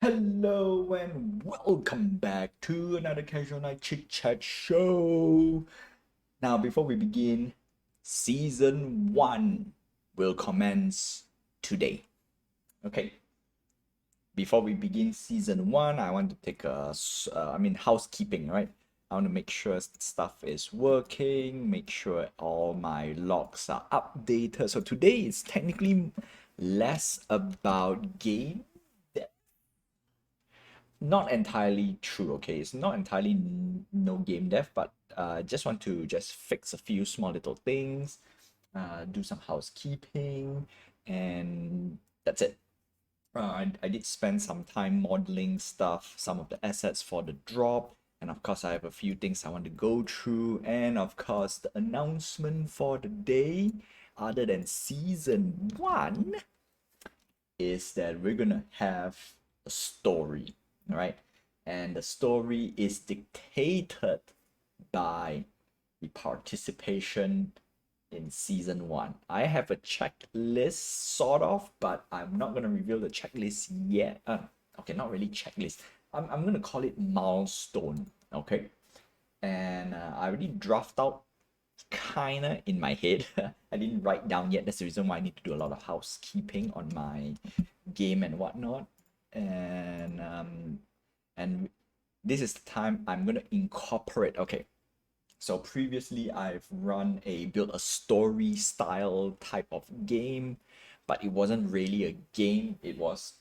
Hello and welcome back to another Casual Night Chit Chat show. Now, before we begin, season 1 will commence today. Okay, before we begin season 1, I want to take housekeeping, right? I want to make sure stuff is working, make sure all my logs are updated. So today is technically less about game, not entirely true. Okay, it's not entirely no game dev, but just want to just fix a few small little things, do some housekeeping, and that's it. I did spend some time modeling stuff, some of the assets for the drop, and of course I have a few things I want to go through, and of course the announcement for the day, other than season 1, is that we're gonna have a story, right? And the story is dictated by the participation in season 1. I have a checklist, sort of, but I'm not gonna reveal the checklist yet. Okay, not really checklist. I'm gonna call it milestone. Okay, and I already draft out kinda in my head. I didn't write down yet. That's the reason why I need to do a lot of housekeeping on my game and whatnot. And this is the time I'm gonna incorporate. Okay, so previously I've run built a story style type of game, but it wasn't really a game. It was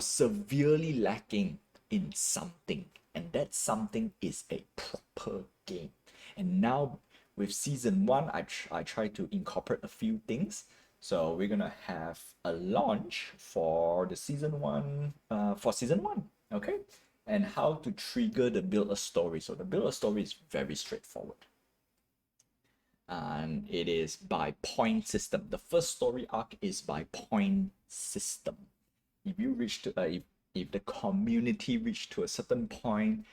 severely lacking in something, and that something is a proper game. And now with season 1, I try to incorporate a few things. So we're gonna have a launch for the season 1, for season 1, okay? And how to trigger the build a story. So the build a story is very straightforward, and it is by point system. The first story arc is by point system. If you reach to if the community reach to a certain point,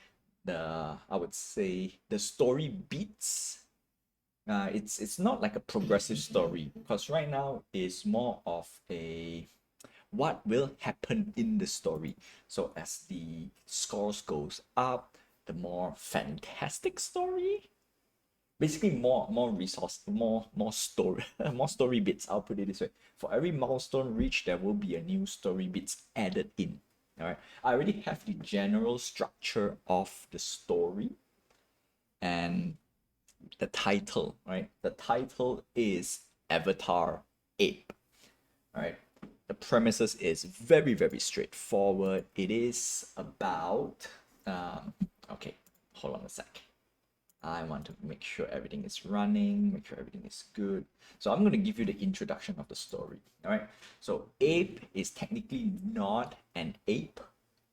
I would say the story beats. It's not like a progressive story, because right now it's more of a what will happen in the story. So as the scores goes up, the more fantastic story, basically more resource, more story, more story bits. I'll put it this way: for every milestone reached, there will be a new story bits added in. All right, I already have the general structure of the story and the title. Right, the title is Avatar Ape. All right, the premises is very straightforward. It is about okay, hold on a sec. I want to make sure everything is running, make sure everything is good. So I'm going to give you the introduction of the story. All right. So ape is technically not an ape.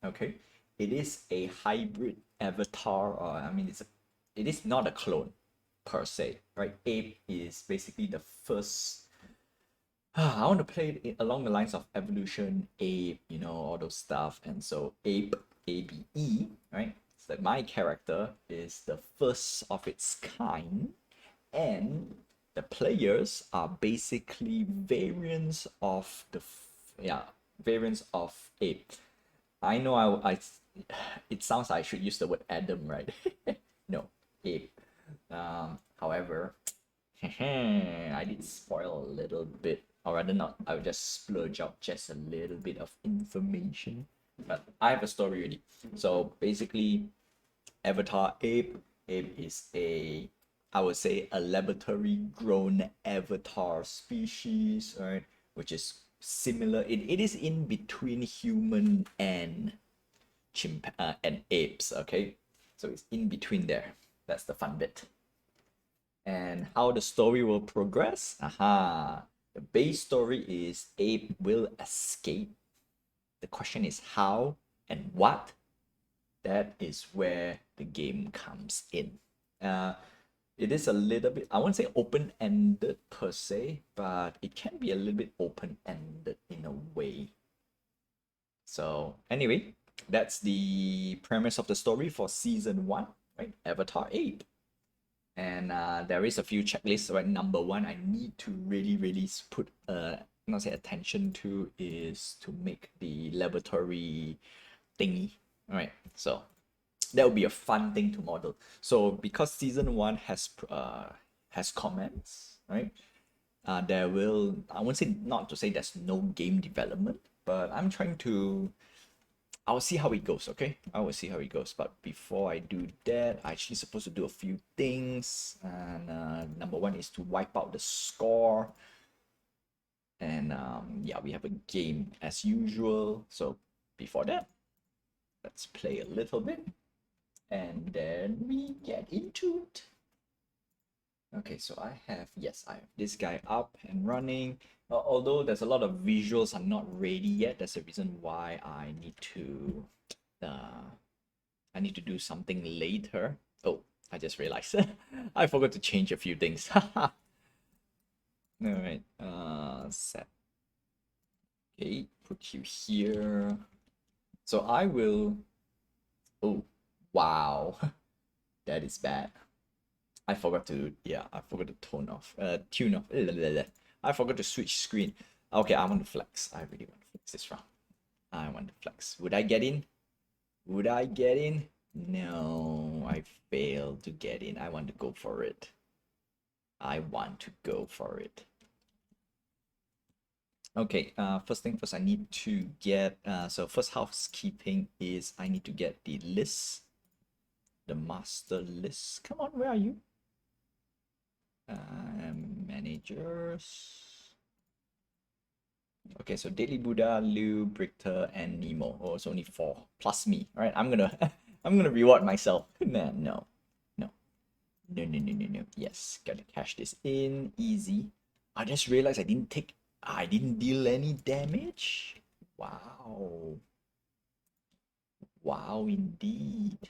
Okay. It is a hybrid avatar, or it is not a clone per se, right? Ape is basically the first. I want to play it along the lines of evolution, ape, all those stuff. And so ape, ABE, right? So my character is the first of its kind, and the players are basically variants of variants of ape. I know it sounds like I should use the word Adam, right? No, ape. However, I did spoil a little bit, or rather not, I would just splurge out just a little bit of information. But I have a story already. So basically, Avatar Ape. Ape is I would say, a laboratory grown avatar species, right? Which is similar. It is in between human and and apes, okay? So it's in between there. That's the fun bit. And how the story will progress? Aha. The base story is Ape will escape. The question is how and what. That is where the game comes in. It is a little bit, I won't say open-ended per se, but it can be a little bit open-ended in a way. So anyway, that's the premise of the story for season 1, right? Avatar Ape. And there is a few checklists, right? Number 1, I need to really put not say attention to, is to make the laboratory thingy. All right, so that would be a fun thing to model. So because season 1 has comments, right? There will, I won't say, not to say there's no game development, but I'm trying to, I'll see how it goes, okay? I will see how it goes. But before I do that, I actually supposed to do a few things. And number one is to wipe out the score. And yeah, we have a game as usual. So before that, let's play a little bit. And then we get into it. Okay, so I have this guy up and running. Although there's a lot of visuals are not ready yet, that's the reason why I need to do something later. Oh, I just realized I forgot to change a few things. All right, set. Okay, put you here. So I will. Oh, wow, that is bad. I forgot to tune off. I forgot to switch screen. Okay, I want to flex. I really want to flex this round. I want to flex. Would I get in? Would I get in? No, I failed to get in. I want to go for it. I want to go for it. Okay, first thing first, I need to get, so first housekeeping is I need to get the list, the master list. Come on, where are you? Managers. Okay, so Daily Buddha, Liu, Brichter, and Nemo. Oh, it's only 4 plus me. All right, I'm gonna I'm gonna reward myself. Man, no. Yes, gotta cash this in. Easy. I just realized I didn't deal any damage. Wow. Wow, indeed.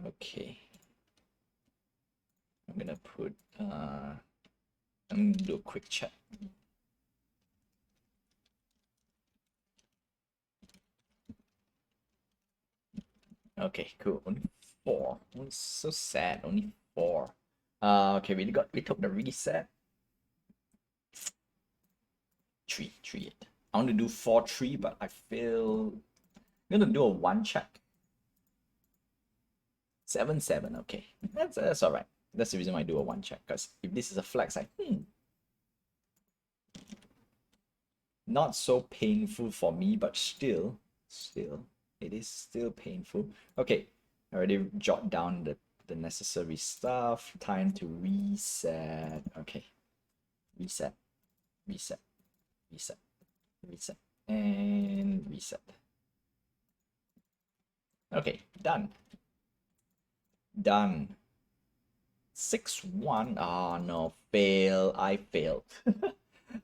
Okay. I'm gonna put I'm gonna do a quick check. Okay, cool. Only 4. Oh, it's so sad. Only 4. Okay, we took the reset. 3, 3, 8. I want to do 4, 3, but I feel I'm gonna do a 1 check. 7, 7. Okay, that's all right. That's the reason why I do a 1 check. Because if this is a flex, not so painful for me, but still, it is still painful. Okay, I already jot down the necessary stuff. Time to reset. Okay, reset, reset, reset, reset, and reset. Okay, done. Done. 6-1. Oh no, fail. I failed.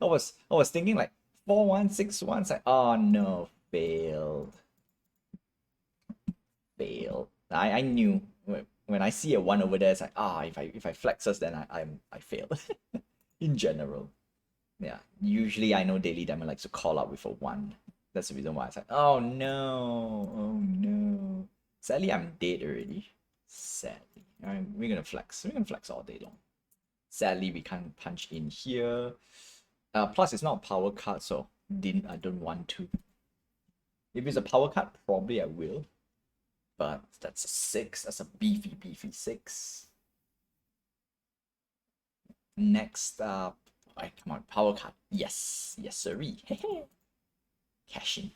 I was thinking like 4-1, 6-1. It's like, oh no, failed. Failed. I knew when I see a 1 over there, it's like, if I flex us, then I failed. In general. Yeah. Usually I know Daily Diamond likes to call out with a 1. That's the reason why it's like, oh no. Oh no. Sadly, I'm dead already. Sadly. Alright, we're gonna flex. We're gonna flex all day long. Sadly, we can't punch in here. Plus, it's not a power card, so I don't want to. If it's a power card, probably I will. But that's a 6. That's a beefy 6. Next up, alright, come on, power card. Yes, yes, sirree. Cash in.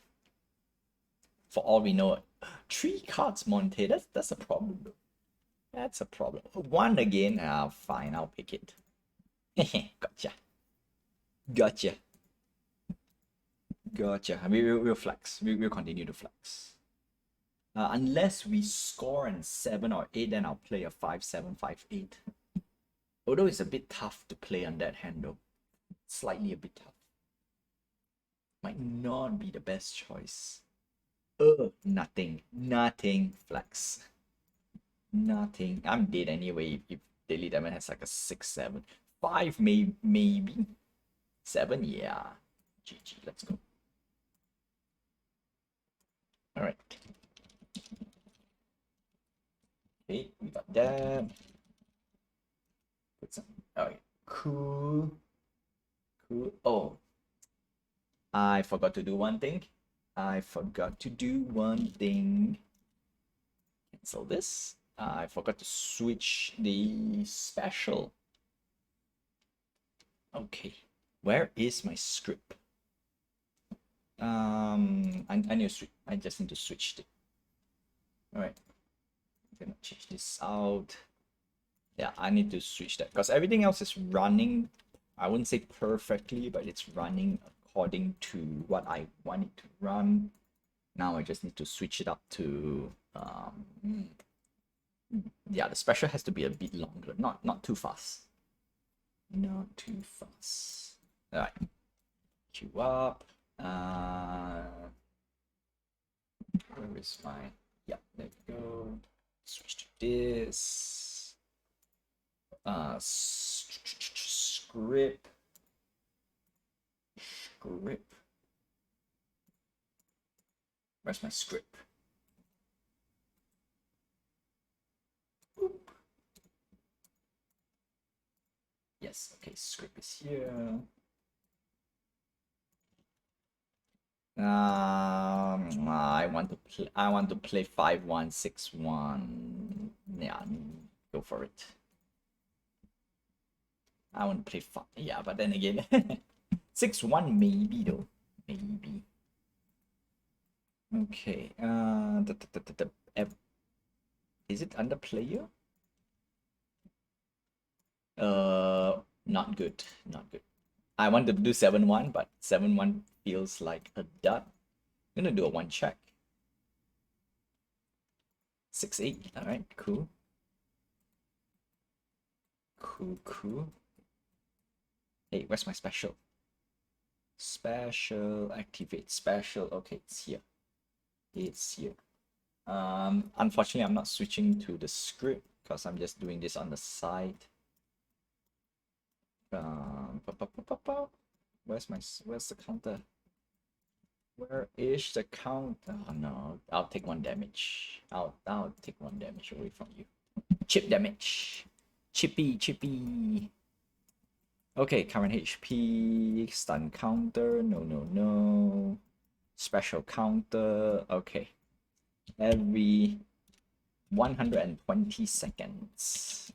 For all we know, 3 cards Monte. That's a problem, though. That's a problem. 1 again. Fine, I'll pick it. Gotcha. Gotcha. We'll flex. We'll continue to flex. Unless we score in 7 or 8, then I'll play a 5-7, 5-8. Although it's a bit tough to play on that hand though. Slightly a bit tough. Might not be the best choice. Nothing. Nothing. Flex. Nothing. I'm dead anyway if Daily Diamond has like a 6-7. 5 maybe. 7, yeah. GG, let's go. Alright. Okay, we got that. Put some. Okay, cool. Oh, I forgot to do one thing. I forgot to do one thing. Cancel this. I forgot to switch the special. Okay, where is my script? I need to switch. I just need to switch it. All right, I'm gonna change this out. Yeah, I need to switch that because everything else is running. I wouldn't say perfectly, but it's running according to what I want it to run. Now I just need to switch it up to yeah, the special has to be a bit longer, not too fast. Not too fast. All right, queue up. Where is my? Yeah, there we go. Switch to this. Script. Where's my script? Oop. Yes, okay, script is here. I want to play 5-1-6-1. Yeah, go for it. I want to play 5. Yeah, but then again, 6-1 maybe though. Maybe. Okay. Is it under player? Not good. Not good. I want to do 7-1, but 7-1 feels like a dud. I'm gonna do a one check. 6-8. All right, cool. Cool. Hey, where's my special? Special, activate special. Okay, it's here. It's here. Unfortunately, I'm not switching to the script because I'm just doing this on the side. Where's the counter? Where is the counter? Oh no, I'll take 1 damage. I'll take 1 damage away from you. Chip damage. Chippy. Okay, current HP, stun counter, no. Special counter, okay. Every 120 seconds.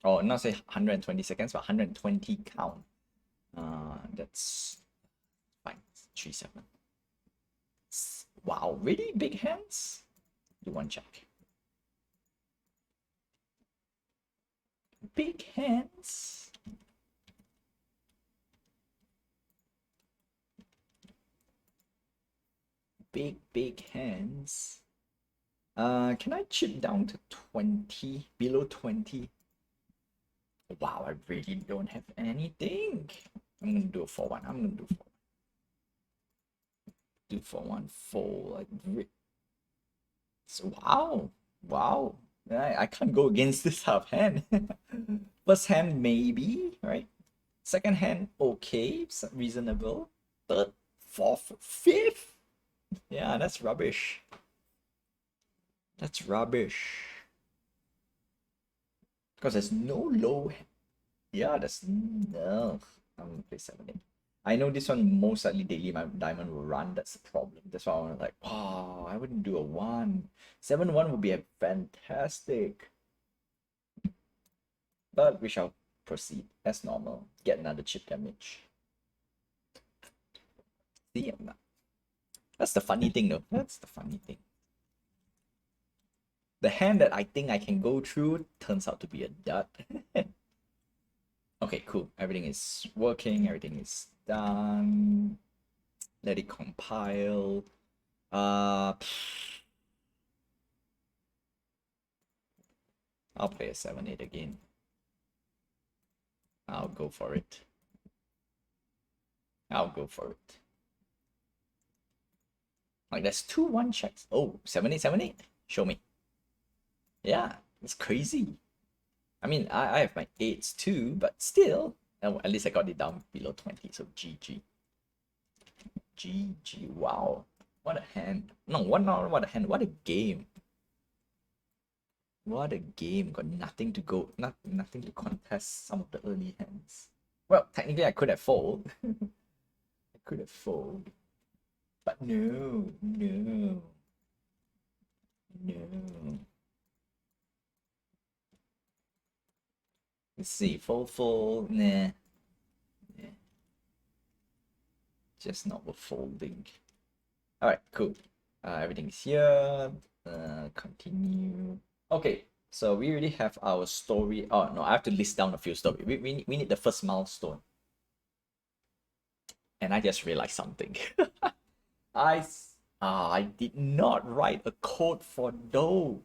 Oh, not say 120 seconds, but 120 count. That's fine. 3-7. Wow, really big hands? Do one check. Big hands. Big hands. Can I chip down to 20? Below 20? Wow, I really don't have anything. I'm gonna do a 4-1. I'm gonna do 4. Do 4-1 4 like so, wow. I can't go against this half hand. First hand maybe, right? Second hand okay, reasonable. Third, fourth, fifth. Yeah, that's rubbish. That's rubbish. Because there's no low. Yeah, there's no. I'm gonna play 7-8. I know this one most likely daily my diamond will run. That's the problem. That's why I want to like, wow, I wouldn't do a 1. 7-1 would be a fantastic. But we shall proceed as normal. Get another chip damage. See, I'm not. That's the funny thing though. That's the funny thing. The hand that I think I can go through turns out to be a dud. Okay, cool. Everything is working. Everything is done. Let it compile. I'll play a 7-8 again. I'll go for it. Like there's 2-1 checks. Oh, 7-8, 7-8. Show me. Yeah, it's crazy. I mean, I have my 8s too, but still, at least I got it down below 20, so GG. Wow. What a hand. No, what a hand. What a game. What a game. Got nothing to go, nothing to contest some of the early hands. Well, technically I could have fold. Could have fold. But no. Let's see, fold, nah. Just not worth folding. Alright, cool. Everything's here. Continue. Okay, so we already have our story. Oh no, I have to list down a few stories. We need the first milestone. And I just realized something. I did not write a code for Doe.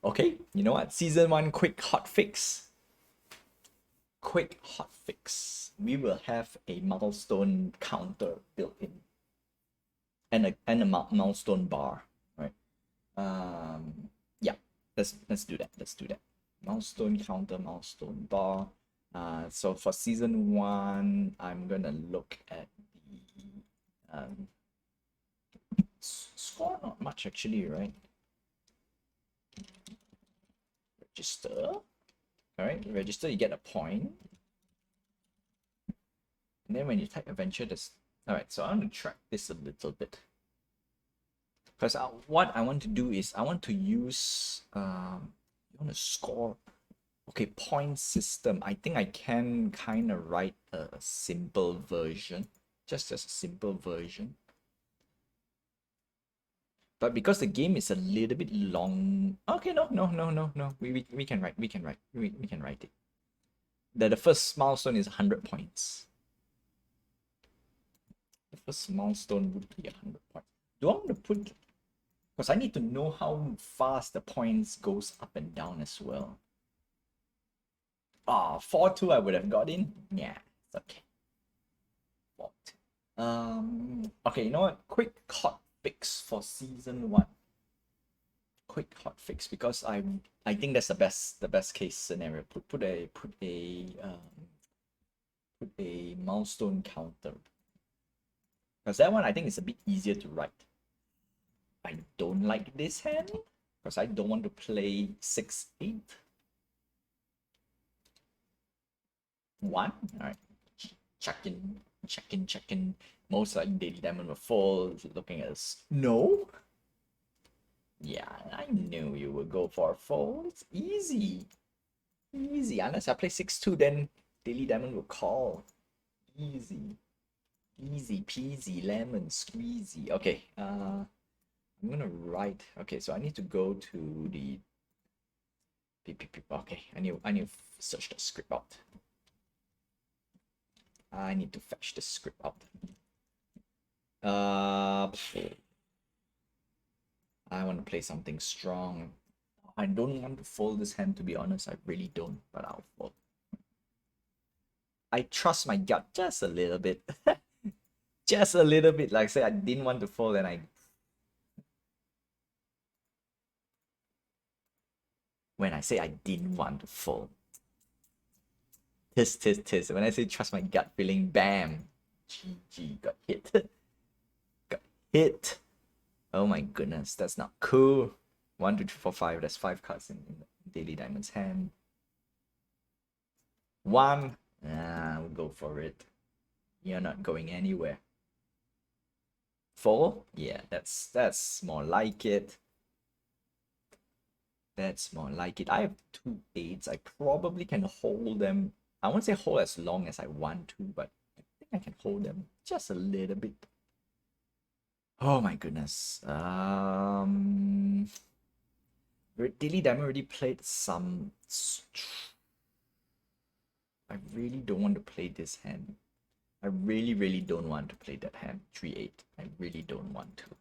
Okay, you know what? Season 1 quick hotfix. Quick hotfix. We will have a milestone counter built in. And a milestone bar, right? Yeah, let's do that. Milestone counter, milestone bar. So for season 1, I'm gonna look at the score. Not much actually, right? Register. All right, register. You get a point. And then when you type adventure, this. All right. So I want to track this a little bit. Because what I want to do is I want to use you want to score. Okay, point system. I think I can kind of write a simple version, just as a simple version. But because the game is a little bit long, okay, no. We can write it. The first milestone is 100 points. The first milestone would be 100 points. Do I want to put? Because I need to know how fast the points goes up and down as well. 4-2 I would have got in. Yeah, it's okay. 4-2. Okay, you know what? Quick hot fix for season 1. Quick hot fix, because I think that's the best case scenario. Put a milestone counter. Because that one I think is a bit easier to write. I don't like this hand because I don't want to play 6-8. 1. Alright. Check in. Most likely Daily Diamond will fall. Looking at us. No? Yeah, I knew you would go for a fold. It's easy. Unless I play 6-2, then Daily Diamond will call. Easy peasy lemon squeezy. Okay, I'm gonna write. Okay, so I need to go to the. Okay, I need to search the script out. I need to fetch the script out. I want to play something strong. I don't want to fold this hand, to be honest. I really don't, but I'll fold. I trust my gut just a little bit. Just a little bit. Like I said, I didn't want to fold and I. When I say I didn't want to fold. Tis. When I say trust my gut feeling, bam. GG, got hit. Got hit. Oh my goodness, that's not cool. 1, 2, 3, 4, 5. That's 5 cards in Daily Diamond's hand. 1. We'll go for it. You're not going anywhere. 4. Yeah, that's more like it. That's more like it. I have 2 8s. I probably can hold them. I won't say hold as long as I want to, but I think I can hold them just a little bit. Oh my goodness. Daily Diamond already played some. I really don't want to play this hand. I really don't want to play that hand. 3-8. I really don't want to.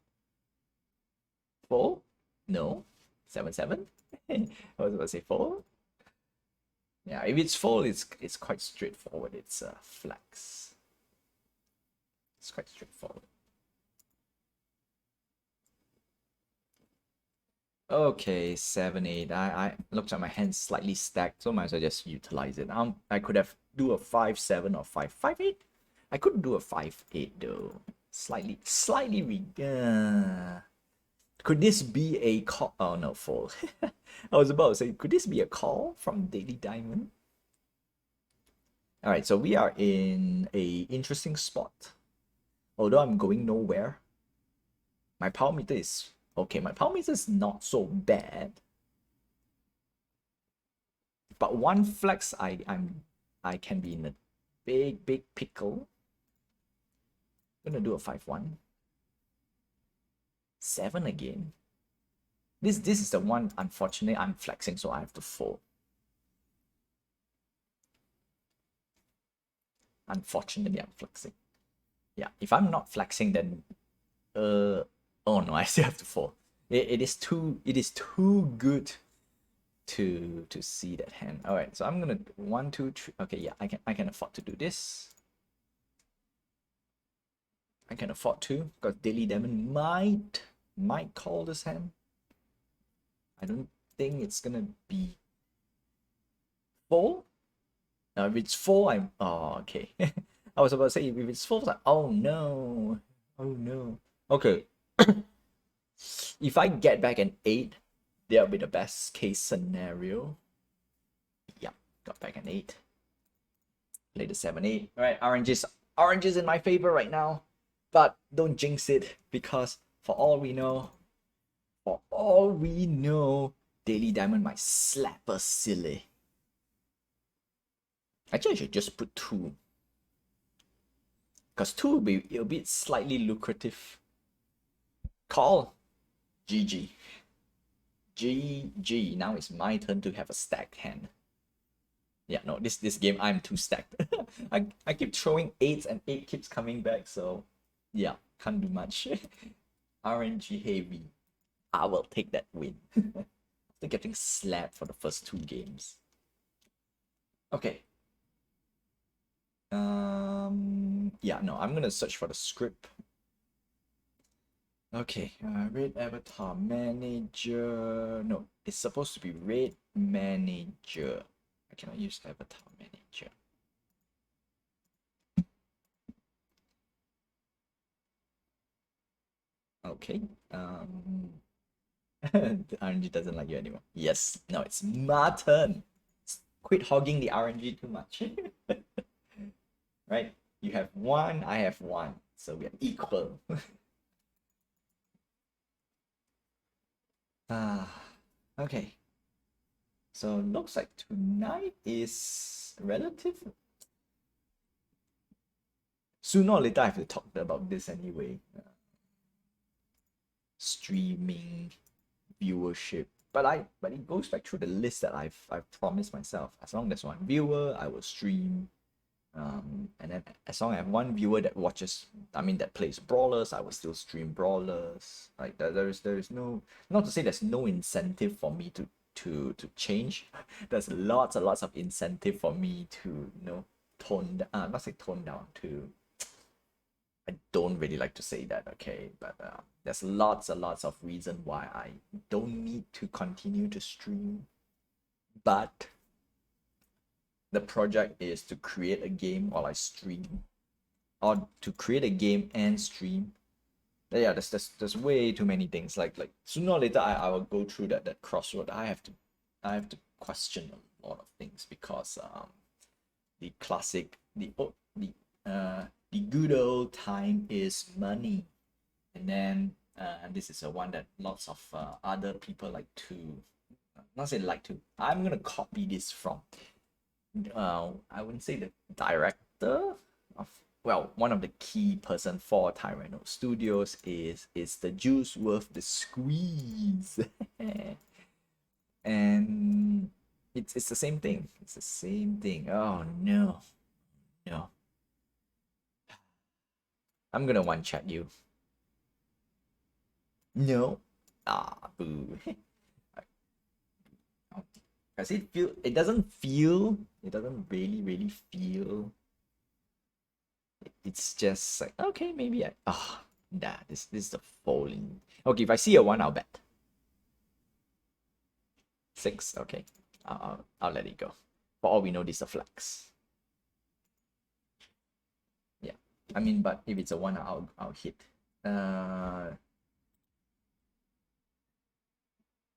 4? No. 7-7? I was about to say 4. Yeah, if it's 4, it's quite straightforward. It's a flex. It's quite straightforward. Okay, 7-8. I looked at my hand slightly stacked, so might as well just utilize it. I could have do a 5-7 or 5-8. I could do a 5-8 though. Slightly could this be a call? Oh no, fold. I was about to say, could this be a call from Daily Diamond? All right, so we are in a interesting spot. although I'm going nowhere, my power meter is okay. My power meter is not so bad, but one flex, I can be in a big pickle. I'm gonna do a 5-1. 7 again. This is the one. Unfortunately, I'm flexing, so I have to fold. Unfortunately, I'm flexing. Yeah, if I'm not flexing, then oh no, I still have to fold. It is too good to see that hand. All right, so I'm gonna 1, 2, 3. Okay, yeah, I can afford to do this. I can afford to, because Daily Demon might call this hand. I don't think it's gonna be full. Now if it's full, I'm okay. I was about to say if it's full, like oh no, Okay, if I get back an 8, that'll be the best case scenario. Yeah, got back an 8. Play the 7-8. All right, oranges in my favor right now, but don't jinx it, because for all we know, Daily Diamond might slap us silly. Actually, I should just put 2, because 2 will be a bit slightly lucrative. Call. GG. GG. Now it's my turn to have a stacked hand. Yeah, no, this game I'm too stacked. I keep throwing 8s and 8 keeps coming back, so yeah, can't do much. RNG heavy. I will take that win. After getting slapped for the first 2 games. Okay. Yeah, no, I'm gonna search for the script. Okay, Raid Avatar Manager. No, it's supposed to be Raid Manager. I cannot use Avatar Manager. Okay. The RNG doesn't like you anymore. Yes. No, it's my turn. Quit hogging the RNG too much. Right? You have 1, I have 1. So we are equal. Okay. So looks like tonight is relative. Sooner or later I have to talk about this anyway. Streaming, viewership. But it goes back through the list that I've promised myself. As long as 1 viewer, I will stream. And then as long as I have 1 viewer that watches, that plays brawlers, I will still stream brawlers. Like there's no, not to say there's no incentive for me to change. There's lots and lots of incentive for me to not say tone down, to I don't really like to say that, okay, but there's lots and lots of reason why I don't need to continue to stream. But the project is to create a game while I stream, or to create a game and stream. Yeah, there's way too many things. Like sooner or later I will go through that crossroad. I have to question a lot of things, because the classic the good old time is money, and then this is a one that lots of other people like to, not say like to, I'm gonna copy this from I wouldn't say the director of, well, one of the key person for Tyranno Studios is the juice worth the squeeze. And it's the same thing. It's the same thing. Oh no. I'm gonna one chat you. No. Boo. Does it feel? It doesn't feel. It doesn't really feel. It's just like, okay, maybe this is the falling. Okay, if I see a 1, I'll bet. 6. Okay, I'll let it go. For all we know, this is a flex. Yeah, but if it's a 1, I'll hit. But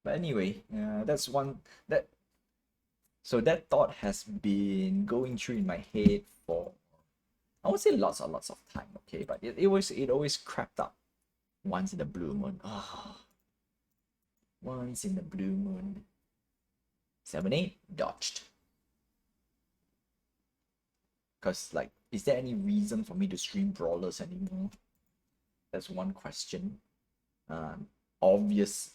anyway, that's one that. So that thought has been going through in my head for, I would say, lots and lots of time. okay, but it always crept up once in the blue moon. Oh, once in the blue moon. 7-8 dodged. Because like, is there any reason for me to stream brawlers anymore? That's one question. Obvious.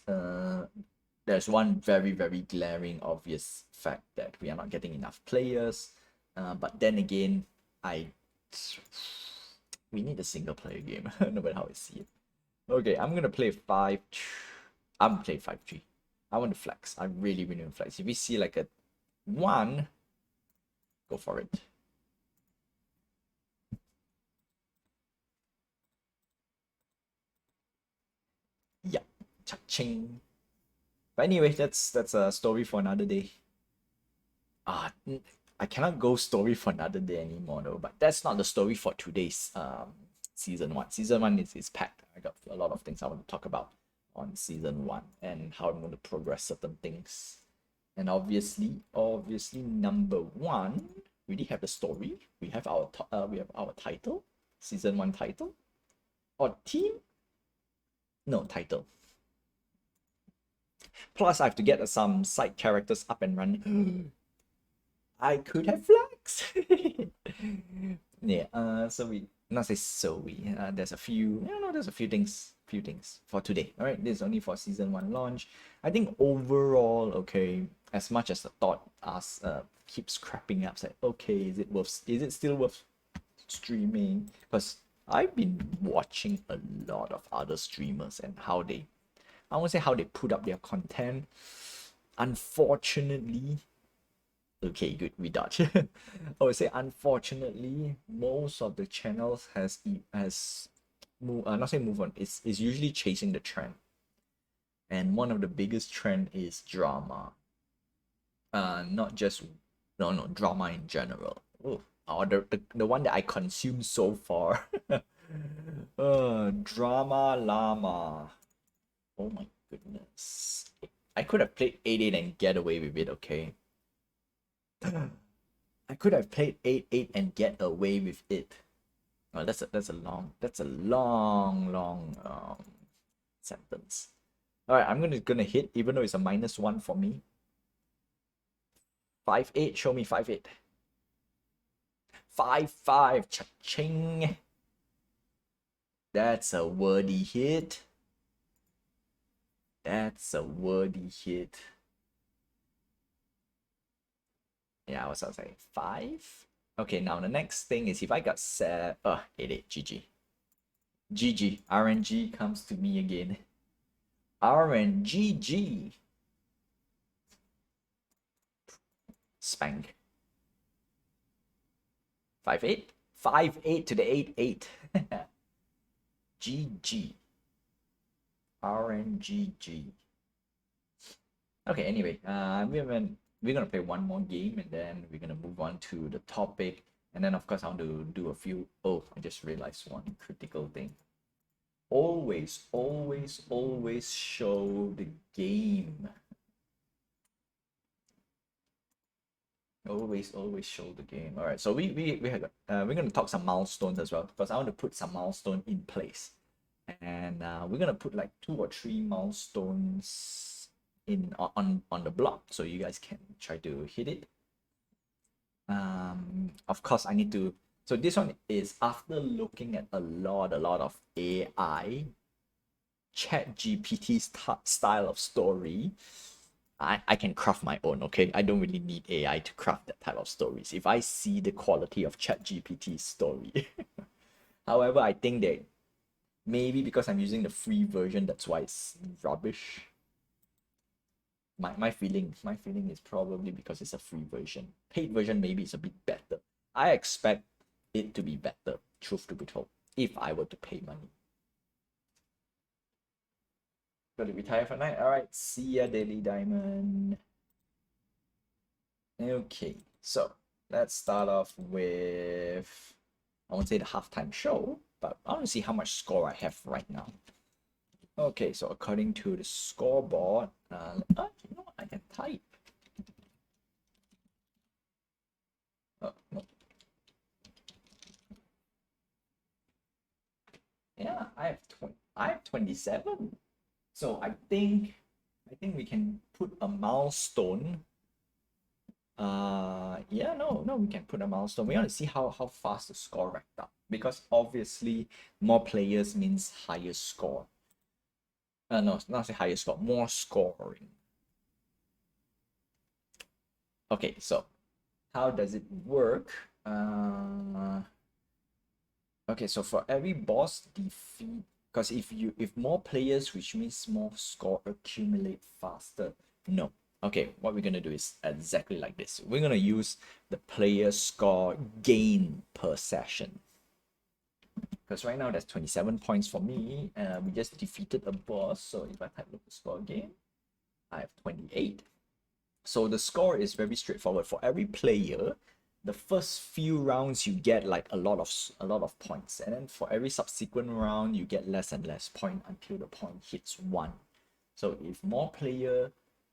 There's one very glaring obvious fact that we are not getting enough players. But then again, we need a single player game, no matter how I see it. Okay, I'm gonna play 5. I'm gonna play 5-3. I want to flex. I really want to flex. If we see like a 1, go for it. Yeah, cha-ching. But anyway, that's a story for another day. I cannot go story for another day anymore though. But that's not the story for today's season 1. Season 1 is packed. I got a lot of things I want to talk about on season 1 and how I'm going to progress certain things. And obviously, number 1, we already have the story. We have our title, season 1 title, or team. No title. Plus, I have to get some side characters up and running. I could have flags. Yeah. So we not say so we. There's a few. There's a few things. For today. All right. This is only for season 1 launch. I think overall, okay. As much as the thought keeps crapping up, like, okay, is it still worth streaming? Because I've been watching a lot of other streamers and I won't say how they put up their content. Unfortunately, okay, good, we dodge. I would say unfortunately, most of the channels has not say move on. It's usually chasing the trend, and one of the biggest trend is drama. Not just drama in general. Oh, the one that I consume so far. Drama llama. Oh my goodness. I could have played 8-8 and get away with it, okay? I could have played 8-8 and get away with it. Oh, that's a long sentence. Alright, I'm gonna hit, even though it's a -1 for me. 5-8, show me 5-8. 5-5, cha-ching. That's a wordy hit. That's a wordy hit. Yeah, what was I saying? 5? Okay, now the next thing is if I got 8-8, GG. GG. RNG comes to me again. RNGG. Spank. 5-8. 5-8 to the 8-8. GG. RNGG. Okay, anyway, we're gonna play one more game and then we're gonna move on to the topic. And then of course I want to do a few. Oh, I just realized one critical thing. Always show the game. Always show the game. All right, so we're gonna talk some milestones as well because I want to put some milestone in place, and we're gonna put like 2 or 3 milestones on the block so you guys can try to hit it. Of course I need to. So this one is after looking at a lot of AI, ChatGPT style of story. I can craft my own, okay? I don't really need AI to craft that type of stories. If I see the quality of ChatGPT's story. However, I think that maybe because I'm using the free version, that's why it's rubbish. My feeling is probably because it's a free version. Paid version maybe is a bit better. I expect it to be better, truth to be told, if I were to pay money. Got to retire for night. All right, see ya, Daily Diamond. Okay, so let's start off with, I won't say the halftime show, but I want to see how much score I have right now. Okay, so according to the scoreboard, you know what? I can type. Oh, no. Yeah, I have 27. So I think we can put a milestone. Yeah, no, we can put a milestone. We want to see how fast the score racked up, because obviously more players means higher score. No, not say higher score, more scoring. Okay, so how does it work? Okay, so for every boss defeat, because if more players, which means more score accumulate faster. No. Okay, what we're gonna do is exactly like this. We're gonna use the player score gain per session. Because right now there's 27 points for me. We just defeated a boss, so if I type local score again, I have 28. So the score is very straightforward. For every player, the first few rounds you get like a lot of points, and then for every subsequent round you get less and less point until the point hits 1. So if more player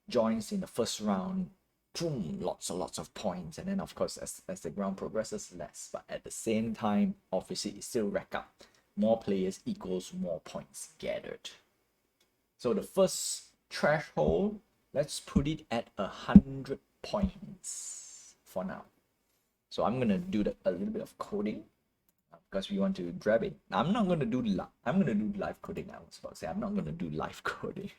joins in the first round, boom, lots and lots of points, and then of course as the round progresses, less, but at the same time obviously it still rack up. More players equals more points gathered. So the first threshold, let's put it at 100 points for now. So I'm gonna do a little bit of coding because we want to grab it. I'm not gonna do live coding. I was about to say I'm not gonna do live coding.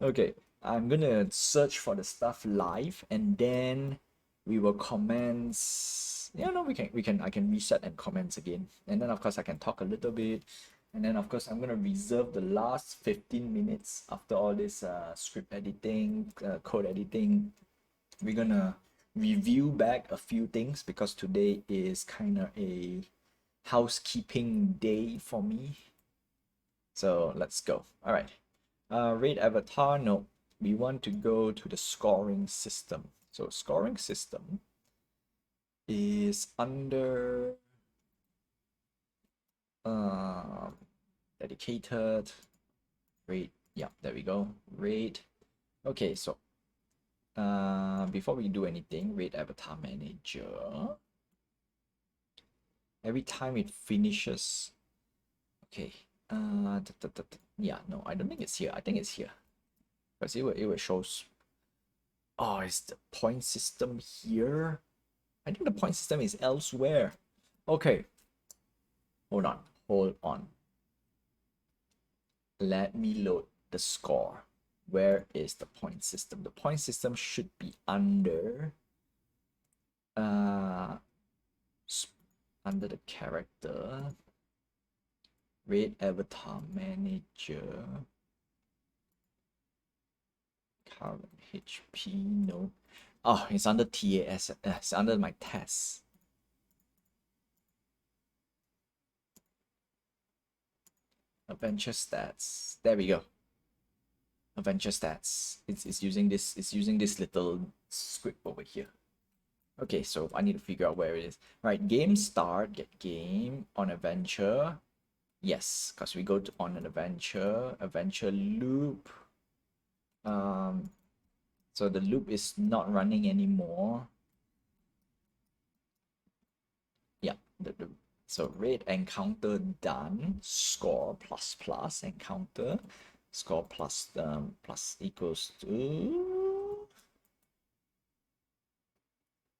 Okay, I'm gonna search for the stuff live, and then we will comments. Yeah, no, I can reset and comments again, and then of course I can talk a little bit. And then of course I'm gonna reserve the last 15 minutes after all this script editing, code editing. We're gonna review back a few things because today is kind of a housekeeping day for me. So let's go. All right. Rate avatar. No, we want to go to the scoring system. So scoring system is under dedicated rate. Yeah, there we go. Rate. Okay, so before we do anything, rate avatar manager. Every time it finishes. Okay. Yeah, no, I don't think it's here. I think it's here. Because it will shows. Oh, is the point system here? I think the point system is elsewhere. Okay. Hold on. Let me load the score. Where is the point system? The point system should be under the character. Rate avatar manager. Current HP, no. Oh, it's under TAS. It's under my tests. Adventure stats. There we go. Adventure stats. It's using this little script over here. Okay, so I need to figure out where it is. All right, game start, get game on adventure. Yes, because we go to on an adventure loop. So the loop is not running anymore. Yeah, so rate encounter done, score plus encounter, score plus equals to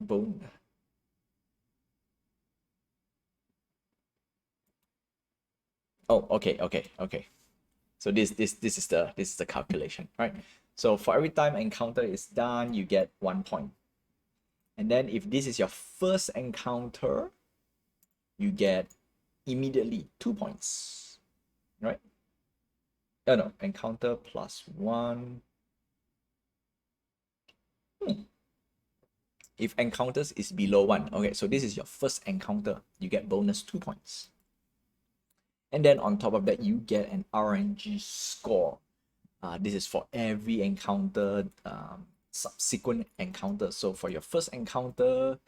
bone. Oh, okay. So this is the calculation, right? So for every time encounter is done, you get 1 point. And then if this is your first encounter, you get immediately 2 points, right? Oh no, encounter plus 1. If encounters is below 1, okay, so this is your first encounter, you get bonus 2 points. And then on top of that, you get an RNG score. This is for every encounter, subsequent encounter. So for your first encounter,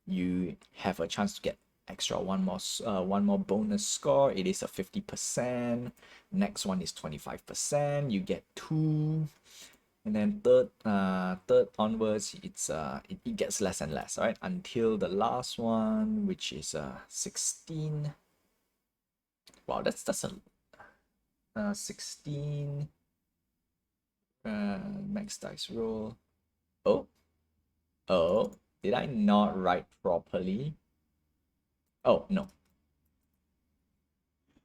you have a chance to get extra one more bonus score. It is a 50%. Next one is 25%. You get 2. And then third onwards, it gets less and less, right? Until the last one, which is 16. Wow, that's a 16 max dice roll. Oh, oh, did I not write properly? Oh, no.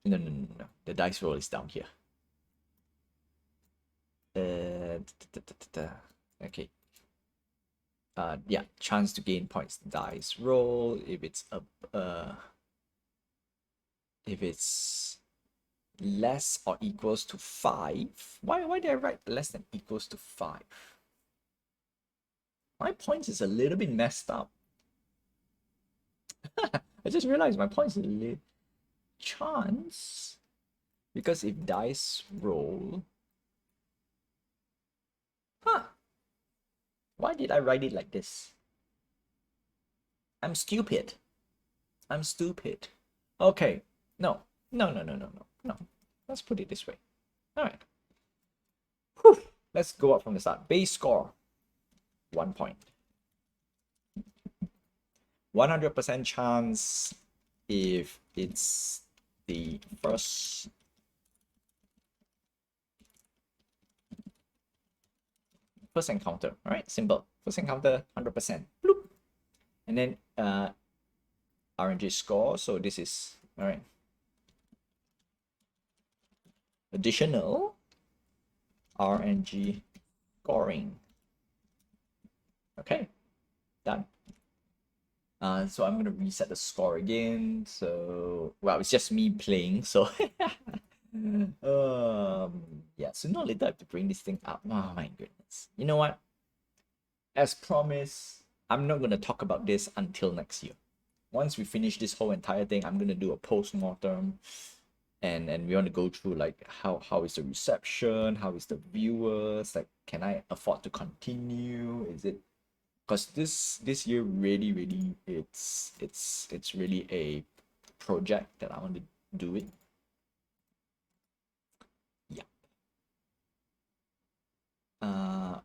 No. The dice roll is down here. Okay. Yeah, chance to gain points dice roll. If it's less or equals to 5. Why did I write less than equals to 5? My points is a little bit messed up. I just realized my points is a little chance. Because if dice roll. Huh. Why did I write it like this? I'm stupid. I'm stupid. Okay. No. No. Let's put it this way. Alright. Let's go up from the start. Base score. 1 point. 100% chance if it's the first encounter. All right, simple. First encounter, 100%. Bloop. And then RNG score. So this is all right. Additional RNG scoring. Okay, done. So I'm gonna reset the score again. So well, it's just me playing. So yeah. Sooner or later, I have to bring this thing up. Oh my goodness. You know what? As promised, I'm not gonna talk about this until next year. Once we finish this whole entire thing, I'm gonna do a post-mortem, and we want to go through like how is the reception, how is the viewers, like can I afford to continue? Is it because this year really it's really a project that I want to do it. Yeah.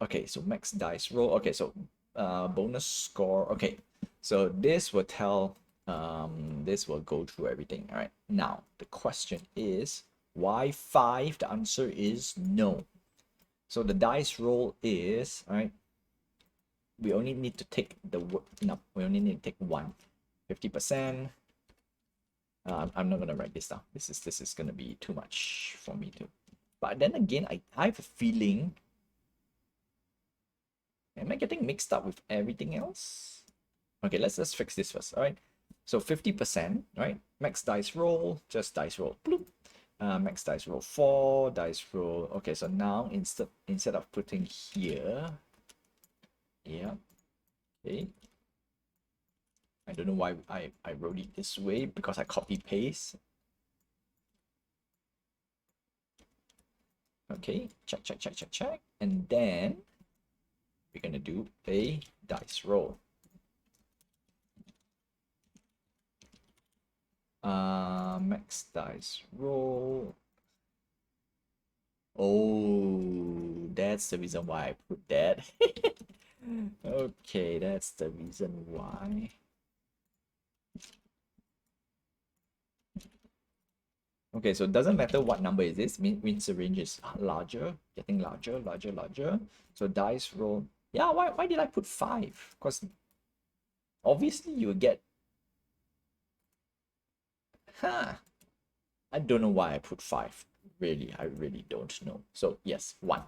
Okay, so max dice roll. Okay, so bonus score. Okay, so this will tell this will go through everything. All right, now the question is why 5? The answer is no. So the dice roll is, all right, we only need to take we only need to take 50%. I'm not gonna write this down. This is gonna be too much for me to. But then again, I have a feeling. Am I getting mixed up with everything else? Okay, let's fix this first. All right. So 50%, right? Max dice roll, just dice roll. Bloop. Max dice roll 4, dice roll. Okay, so now instead of putting here, yeah. Okay. I don't know why I wrote it this way because I copy paste. Okay, check. And then we're gonna do a dice roll. Max dice roll. Oh, that's the reason why I put that. Okay, that's the reason why. Okay, so it doesn't matter what number is this, means the range is larger, getting larger. So dice roll. Yeah, why did I put 5? Because obviously you will get. Huh. I don't know why I put 5. Really, I really don't know. So yes, 1.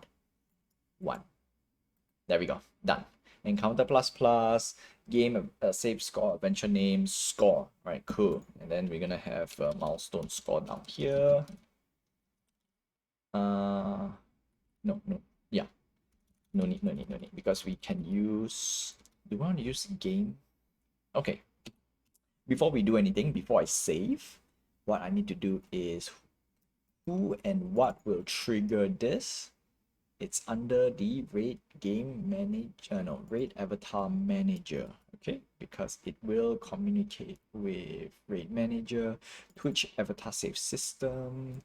There we go. Done. Encounter plus game save score adventure name score. All right, cool. And then we're gonna have a milestone score down here. No, yeah, no need because we can use. Do we want to use game? Okay. Before we do anything, before I save, what I need to do is who and what will trigger this. It's under the Raid Game Manager, no, Raid Avatar Manager, okay? Because it will communicate with Raid Manager, Twitch Avatar Save System,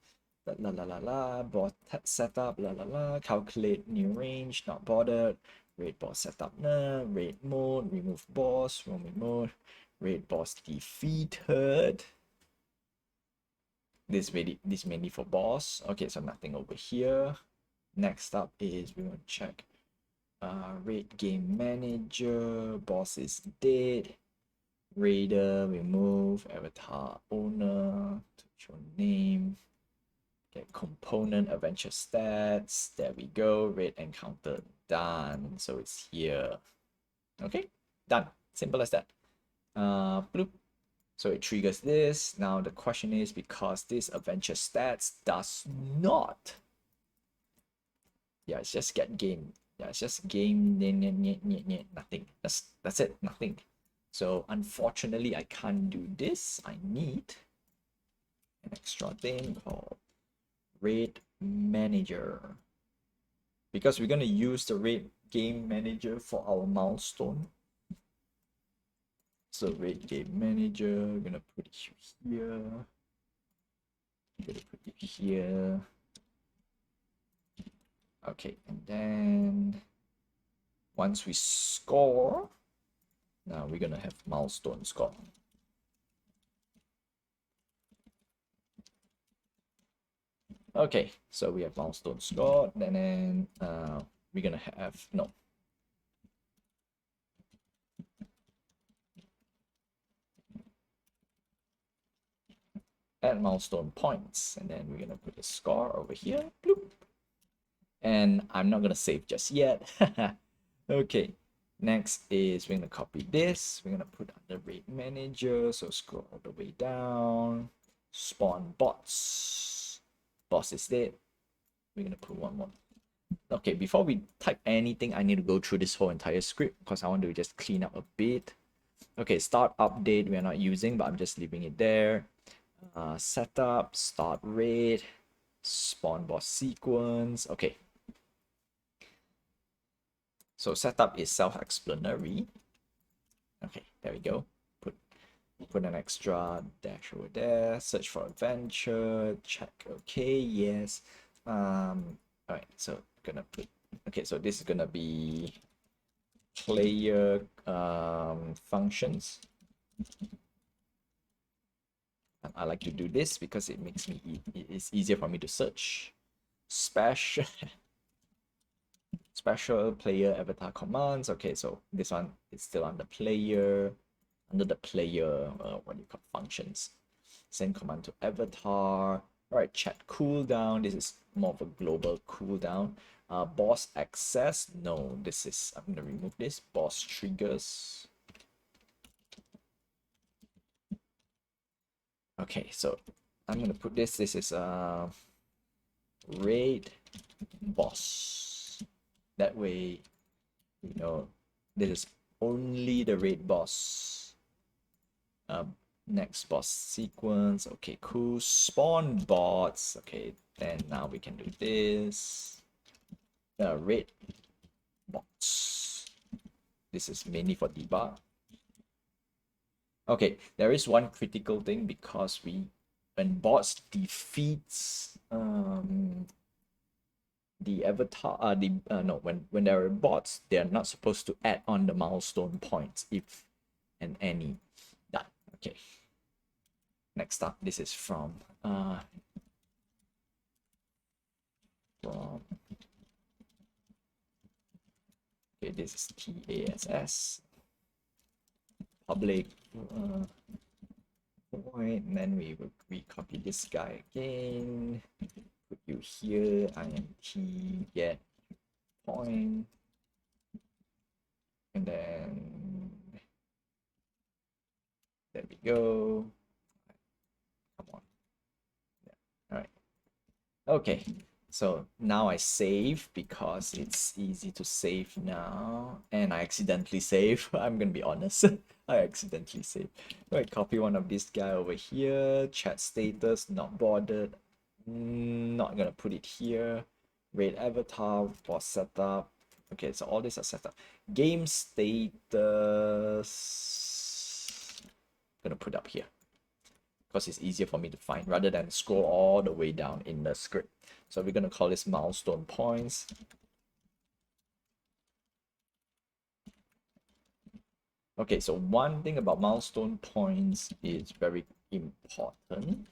bot setup, calculate new range, not bothered, Raid boss setup, Raid mode, remove boss, roaming mode, Raid boss defeated. this mainly for boss. Okay, so nothing over here. Next up is we want to check raid game manager, boss is dead, raider remove, avatar owner, to your name, get component adventure stats, there we go, raid encounter done, so it's here. Okay, done, simple as that. Bloop. So it triggers this. Now the question is, because this adventure stats does not, yeah, it's just get game. Yeah, it's just game, nothing. That's it, nothing. So unfortunately, I can't do this. I need an extra thing called raid manager. Because we're gonna use the raid game manager for our milestone. So raid game manager, we're gonna put it here. I'm gonna put it here. Okay, and then once we score, now we're gonna have milestone score. Okay, so we have milestone score, and then we're gonna have add milestone points, and then we're gonna put the score over here. Bloop. And I'm not gonna save just yet. Okay, next is we're gonna copy this. We're gonna put under raid manager. So scroll all the way down. Spawn bots. Boss is dead. We're gonna put one more. Okay, before we type anything, I need to go through this whole entire script because I want to just clean up a bit. Okay, start update we're not using, but I'm just leaving it there. Setup, start raid, spawn boss sequence. Okay. So setup is self-explanatory. Okay, there we go. Put an extra dash over there. Search for adventure. Check. Okay, yes. All right. So gonna put. Okay, so this is gonna be player functions. I like to do this because it makes me it's easier for me to search. Special player avatar commands. Okay, so this one is still under player, under the player what do you call functions. Send command to avatar. All right, chat cooldown. This is more of a global cooldown. Boss access. No, this is, I'm gonna remove this. Boss triggers. Okay, so I'm gonna put this. This is raid boss. That way, you know, this is only the raid boss. Next boss sequence. Okay, cool. Spawn bots. Okay, then now we can do this. Raid bots. This is mainly for debug. Okay, there is one critical thing because when bots defeats the avatar no, when there are bots, they are not supposed to add on the milestone points if and any. Done. Okay. Next up, this is from okay, this is TASS public point, and then we copy this guy again, put you here, int get point, and then there we go. Come on. Yeah. All right. Okay. So now I save because it's easy to save now, and I accidentally save. I'm gonna be honest. I accidentally save. Right, copy one of this guy over here. Chat status, not bothered. Not gonna put it here. Raid avatar, boss setup. Okay, so all these are set up. Game status. Gonna put up here because it's easier for me to find rather than scroll all the way down in the script. So we're going to call this milestone points. Okay, so one thing about milestone points is very important.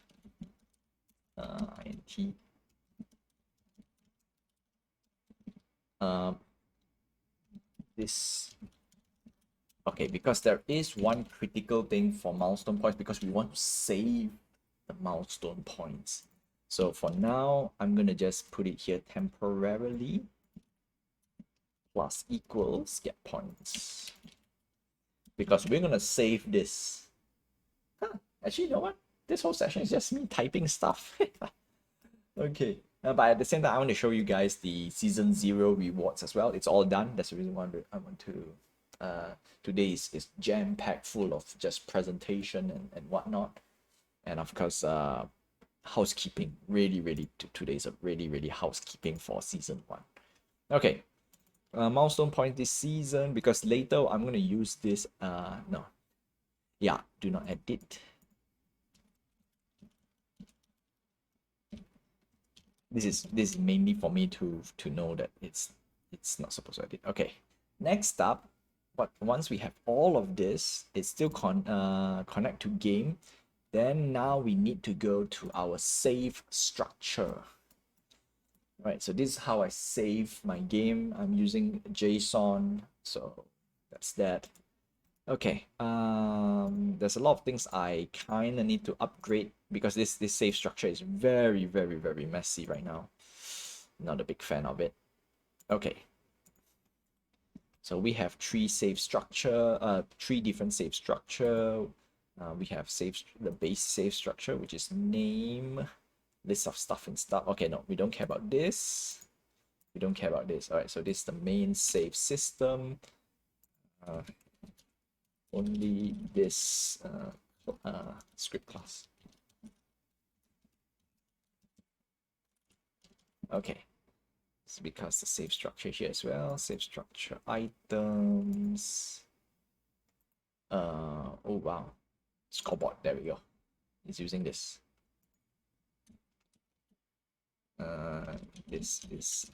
int this. Okay, because there is one critical thing for milestone points, because we want to save the milestone points. So for now, I'm gonna just put it here temporarily, plus equals get points, because we're gonna save this. Actually, you know what? This whole session is just me typing stuff. Okay, but at the same time, I want to show you guys the season 0 rewards as well. It's all done. That's the reason why I want to. Today is jam-packed full of just presentation and whatnot, and of course, housekeeping. Today is a really housekeeping for season 1. Okay, milestone point this season, because later I'm gonna use this. No, yeah, do not edit. This is mainly for me to know that it's not supposed to edit. Okay, next up, once we have all of this, it's still connect to game. Then now we need to go to our save structure. Right, so this is how I save my game. I'm using JSON, so that's that. Okay, there's a lot of things I kind of need to upgrade, because this save structure is very messy right now. Not a big fan of it. Okay, so we have three different save structure. We have the base save structure, which is name, list of stuff and stuff. Okay, no, we don't care about this. We don't care about this. All right, so this is the main save system. Only this script class. Okay, it's because the save structure here as well. Save structure items. Oh wow, scoreboard. There we go. It's using this. This is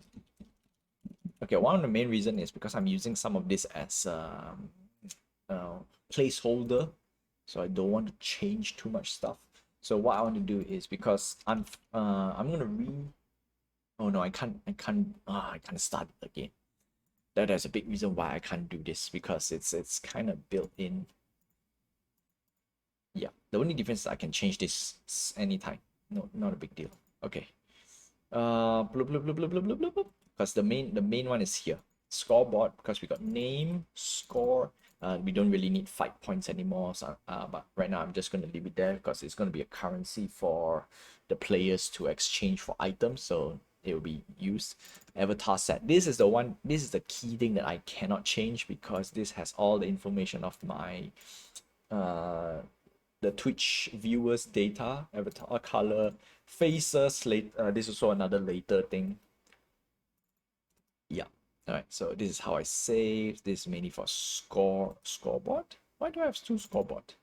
okay. One of the main reason is because I'm using some of this as placeholder, so I don't want to change too much stuff. So what I want to do is, because I'm gonna oh no, I can't start it again. That's a big reason why I can't do this, because it's kind of built in. Yeah, the only difference is I can change this anytime. No, not a big deal. Okay. Because the main one is here. Scoreboard, because we got name, score. We don't really need fight points anymore. So, but right now I'm just going to leave it there, because it's going to be a currency for the players to exchange for items. So it will be used. Avatar set. This is the key thing that I cannot change, because this has all the information of my the Twitch viewers data, avatar color, faces. This is also another later thing. Yeah. All right. So this is how I save. This is mainly for scoreboard. Why do I have two scoreboard?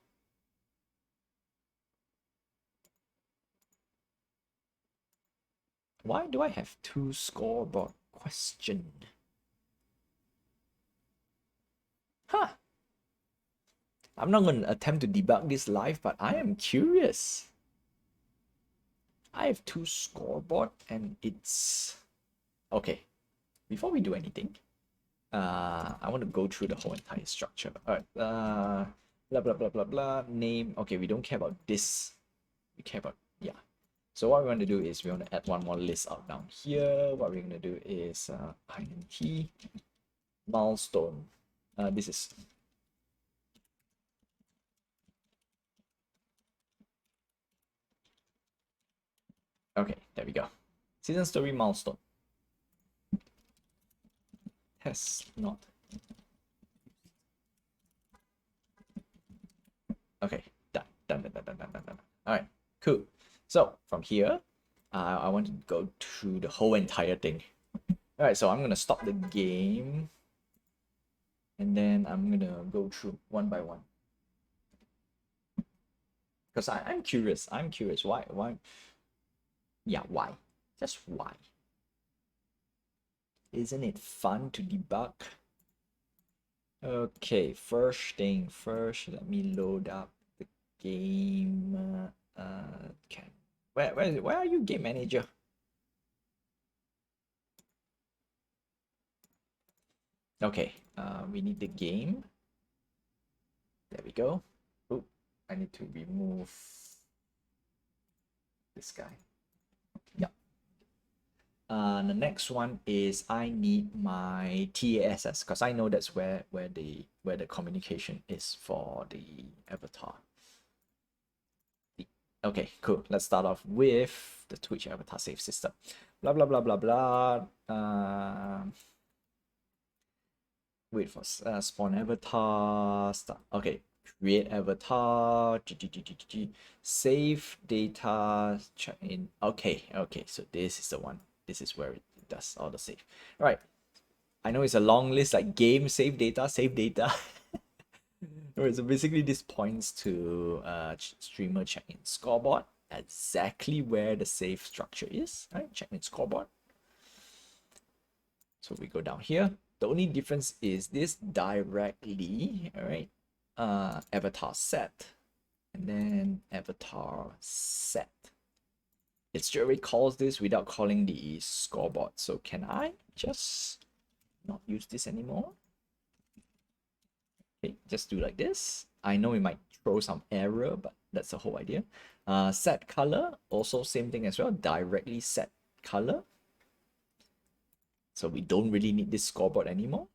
Why do I have two scoreboard? Question. Huh. I'm not going to attempt to debug this live, but I am curious. I have two scoreboard, and it's okay. Before we do anything, I want to go through the whole entire structure. All right. Blah. Name. Okay, we don't care about this. We care about, yeah. So what we want to do is we want to add one more list out down here. What we're going to do is int milestone. This is okay. There we go. Season story milestone. Has not. Okay, done. All right, cool. So from here, I want to go through the whole entire thing. All right, so I'm gonna stop the game, and then I'm gonna go through one by one, because I'm curious. I'm curious. Why? Yeah, why? Just why? Isn't it fun to debug? Okay, first thing first, let me load up the game. Okay. Where are you, game manager? Okay, we need the game. There we go. Oh, I need to remove this guy. Yeah. The next one is I need my TASS because I know that's where the communication is for the avatar. Okay, cool. Let's start off with the Twitch avatar save system. Blah blah blah blah blah. Wait for spawn avatar. Start. Okay, create avatar. Save data. Check in. Okay, okay. So this is the one. This is where it does all the save. All right. I know it's a long list like game, save data, save data. Alright, so basically this points to streamer check-in scoreboard, exactly where the save structure is, right? Check-in scoreboard. So we go down here. The only difference is this directly, all right? Avatar set, and then avatar set. It straight away calls this without calling the scoreboard. So can I just not use this anymore? Okay, just do like this. I know it might throw some error, but that's the whole idea. Set color, also same thing as well, directly set color. So we don't really need this scoreboard anymore.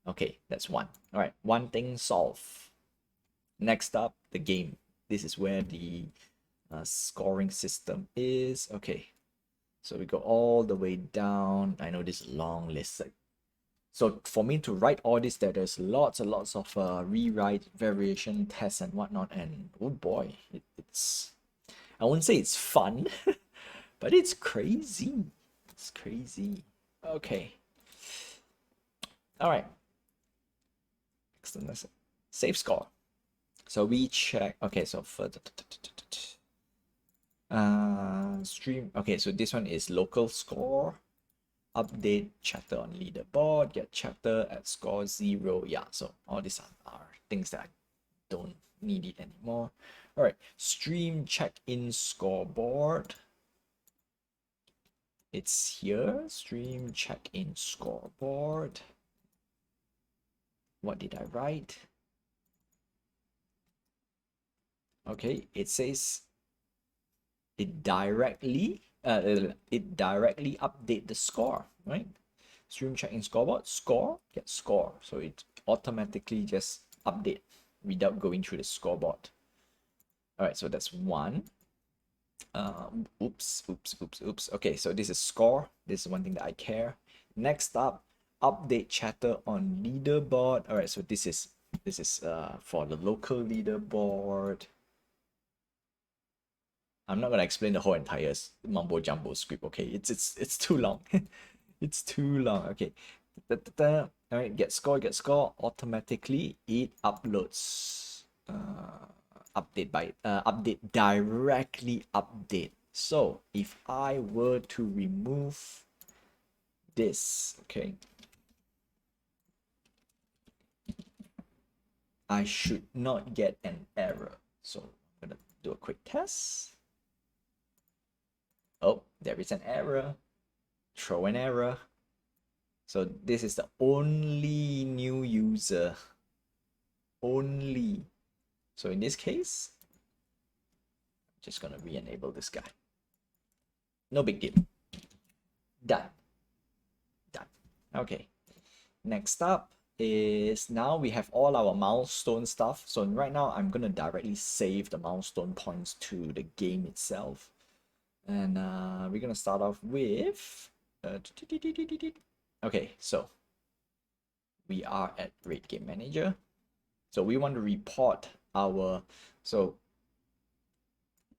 Okay, that's one. All right, one thing solved. Next up, the game. This is where the scoring system is. Okay, so we go all the way down. I know this is a long list. So for me to write all this, there's lots and lots of rewrite, variation, tests, and whatnot. And oh boy, it's I won't say it's fun, but it's crazy. It's crazy. Okay. All right. Excellent. Save score. So we check. Okay, so for stream. Okay, so this one is local score. Update chapter on leaderboard, get chapter at score 0. Yeah, so all these are things that I don't need it anymore. All right, stream check-in scoreboard. It's here, stream check-in scoreboard. What did I write? Okay, it says it directly update the score, right? Stream check-in scoreboard, score, get score. So it automatically just update without going through the scoreboard. All right, so that's one. Oops. Okay, so this is score. This is one thing that I care. Next up, update chatter on leaderboard. All right, so this is for the local leaderboard. I'm not gonna explain the whole entire mumbo jumbo script. Okay, it's too long. It's too long. Okay. All right, get score. Automatically it uploads. Update directly update. So if I were to remove this, okay, I should not get an error. So I'm gonna do a quick test. Oh, there is an error. Throw an error. So this is the only new user. Only. So in this case, I'm just gonna re-enable this guy. No big deal. Done. Okay. Next up is now we have all our milestone stuff. So right now I'm gonna directly save the milestone points to the game itself. And we're gonna start off with okay, so we are at Rate Game Manager. So we want to report our, so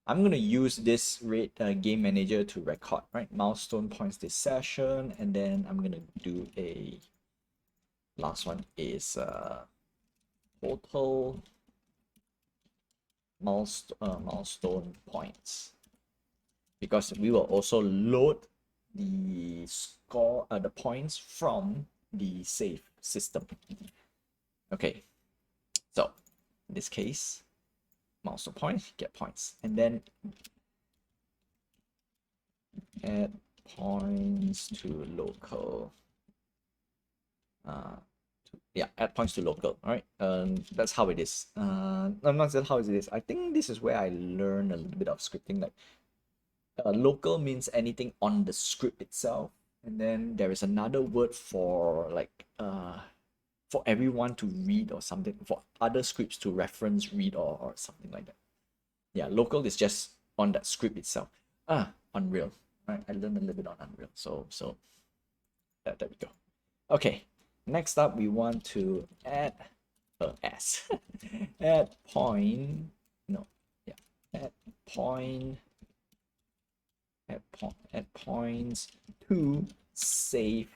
I'm gonna use this Rate Game Manager to record, right, milestone points this session, and then I'm gonna do a last one is total milestone points, because we will also load the score, the points from the save system. Okay, so in this case, milestone point, get points, and then add points to local. Yeah, add points to local. All right, that's how it is. I'm not sure how it is. I think this is where I learned a little bit of scripting. Like, local means anything on the script itself, and then there is another word for like for everyone to read or something, for other scripts to reference, read, or something like that. Yeah, local is just on that script itself. Unreal. All right, I learned a little bit on Unreal. So there we go. Okay, next up we want to add s add point, no, yeah, add point, add points to save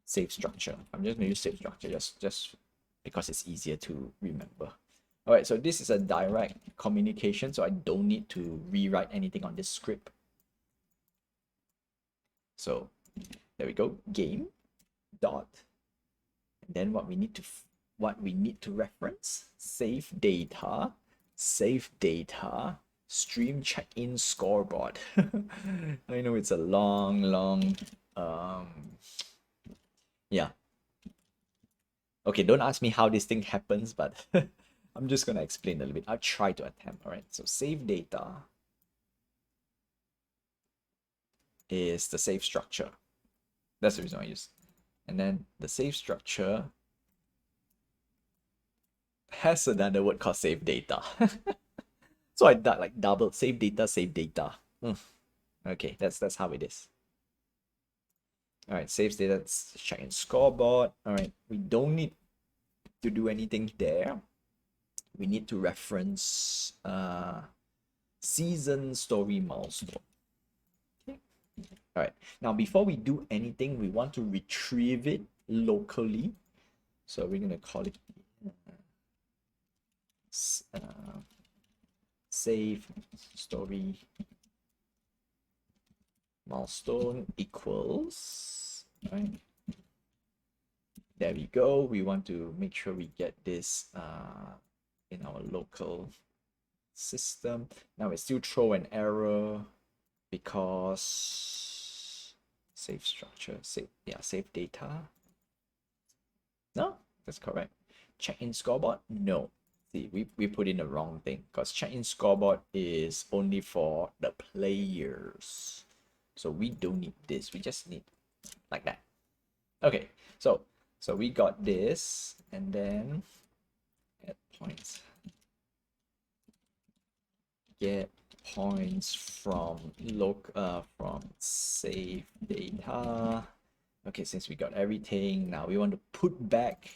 save structure. I'm just gonna use save structure just because it's easier to remember. All right, so this is a direct communication, so I don't need to rewrite anything on this script. So there we go, game dot, and then what we need to reference, save data, stream check-in scoreboard. I know it's a long yeah. Okay, don't ask me how this thing happens, but I'm just gonna explain a little bit. I'll try to attempt. All right, so save data is the save structure. That's the reason I use. And then the save structure has another word called save data. So I like double save data, save data. Okay, that's how it is. All right, saves data, check in scoreboard. All right, we don't need to do anything there. We need to reference season story milestone. Okay. All right, now before we do anything, we want to retrieve it locally. So we're gonna call it save story milestone equals, right? There we go. We want to make sure we get this in our local system. Now it still throw an error because save structure, save data. No, that's correct. Check-in scoreboard, no. See, we put in the wrong thing because check-in scoreboard is only for the players. So we don't need this. We just need like that. Okay, so we got this, and then add points. Get points from from save data. Okay, since we got everything, now we want to put back.